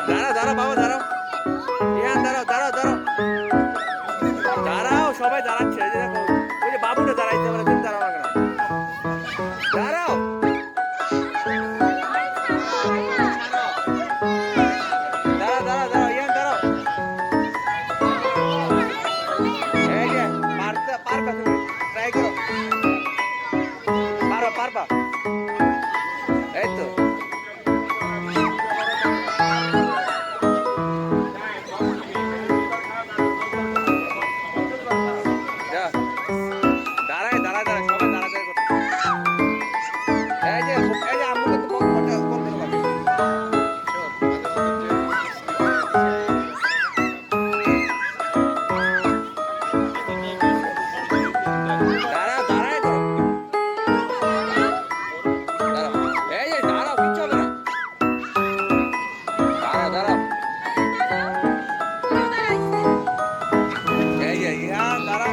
দাঁড়াও দাঁড়াও বাবা দাঁড়াও, ইহান দাঁড়াও দাঁড়াও দাঁড়াও দাঁড়াও, সবাই দাঁড়াচ্ছে, এই যে দেখো ওই যে বাবুটা দাঁড়াইতে পারে, তুমি দাঁড়াও না কেন? দাঁড়াও দাঁড়াও দাঁড়াও দাঁড়াও, ইহান দাঁড়াও। এই যে পারবা তুমি, ট্রাই করো, পারবা পারবা, এই তো। দাঁড়ায় দাঁড়ায় দাঁড়ায়, সবাই দাঁড়ায় করতে। এই যে আম্মুকে তো বলতে হবে। দাঁড়াও দাঁড়ায় করো, দাঁড়াও, এই যে দাঁড়াও, কিচ্ছু হবে না, দাঁড়াও দাঁড়াও, এই যে ইহান দাঁড়াও।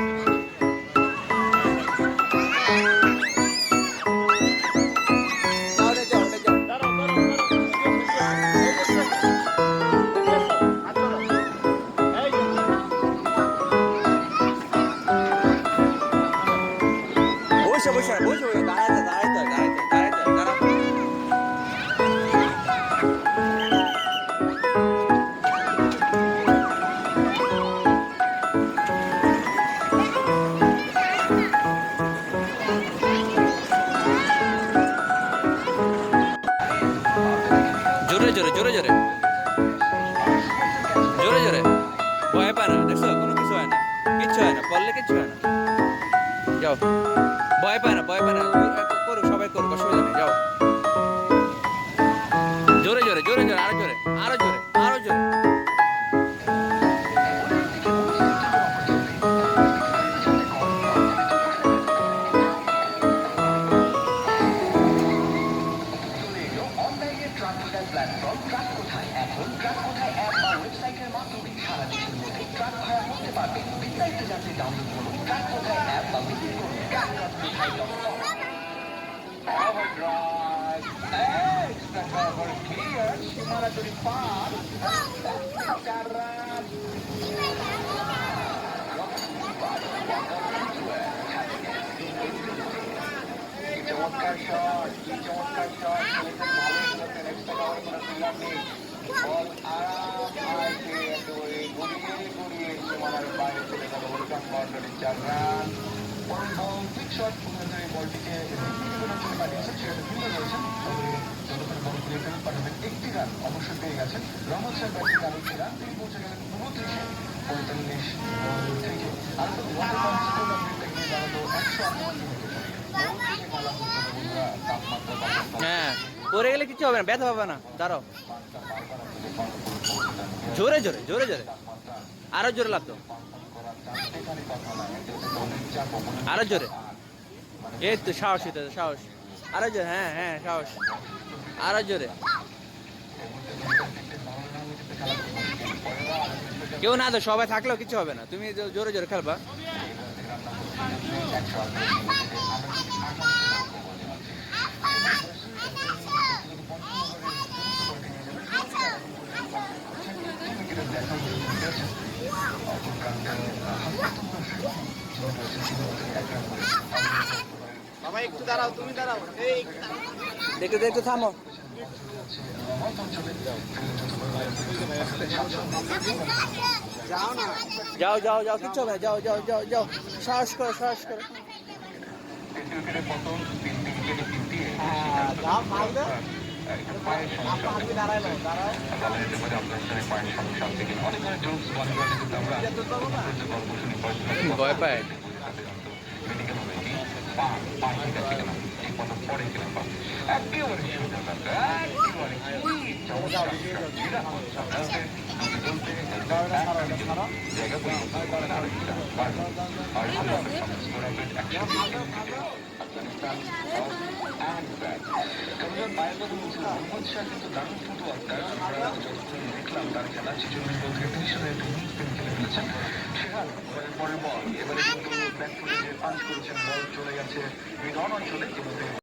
বসে বসে বসে বসে দাঁড়াইতে দাঁড়াইতে দাঁড়াইতে দাঁড়াইতে দাঁড়াও। জোরে জোরে জোরে জোরে জোরে জোরে, ভয় পায় না, দেখছো কোনো কিছু হয় না, কিচ্ছু হয় না, পড়লে কিচ্ছু হয় না, যাও, ভয় পায় না, ভয় পায় না, করুক সবাই করুক, অসুবিধা নেই, যাও, জোরে জোরে জোরে জোরে, আরো জোরে আরো জোরে আরো জোরে। প্ল্যাটফর্ম ট্রাক কোথায়, এখন ট্রাক কোথায় অ্যাপ বা ওয়েবসাইটের মাধ্যমে সারা দেশের মধ্যে ট্রাক ভাড়া করতে পারবেন। বিস্তারিত জানতে ডাউনলোড করুন ট্রাক কোথায় অ্যাপ বা ভিজিট করুন track.কোথায়.com। Extra cover clear, Shimanaturi Park. চমৎকার শট, চমৎকার শট, খেলেছেন ভালো, খেলেছেন এক্সট্রা কভার কোনো ফিল্ডার নেই, বল আরাম আয়তে একেবারে গড়িয়ে গড়িয়ে সীমানার বাইরে চলে গেল, ওয়েলকাম বাউন্ডারি, 4 রান। পরের বল কুইক শট, পুনরায় বলটিকে জন্য পাঠিয়েছেন, সেখানে ফিল্ডার রয়েছেন, তবে যতক্ষণ বল ঘুরে ফেরত পাঠাবেন 1টি রান অবশ্যই পেয়ে গেছেন। রহমত সাহেব ব্যাটিং আরো 2 রান, তিনি পৌঁছে গেলেন 29-এ 45 বল থেকে। আর তো ওয়াটার স্কোর আপডেটটা গিয়ে দাঁড়ালো 158। হ্যাঁ, পড়ে গেলে কিছু হবে না, ব্যথা হবে না, দাঁড়াও, জোরে জোরে জোরে জোরে, আরো জোরে লাগতো, আরো জোরে, এই তো সাহস, এটা সাহস, আরো জোরে, হ্যাঁ হ্যাঁ সাহস, আরো জোরে। কেউ না তো, সবাই থাকলেও কিছু হবে না, তুমি জোরে জোরে খেলবা। বাবা একটু দাঁড়াও, তুমি দাঁড়াও, এই দেখে দেখে থামো, যাও না, যাও যাও যাও, কিচ্ছু হবে না, যাও যাও যাও যাও, সাহস করো সাহস করো। যাও মাল দে, আপনি দাঁড়াইলো, দাঁড়াও, ভয় পায়, একেবারে দেখলাম তার খেলা, সেজন্য পরের বল এবারে কিন্তু ব্যাক ফুটে যে পাঞ্চ করেছেন, বল চলে গেছে মিড অন অঞ্চলে।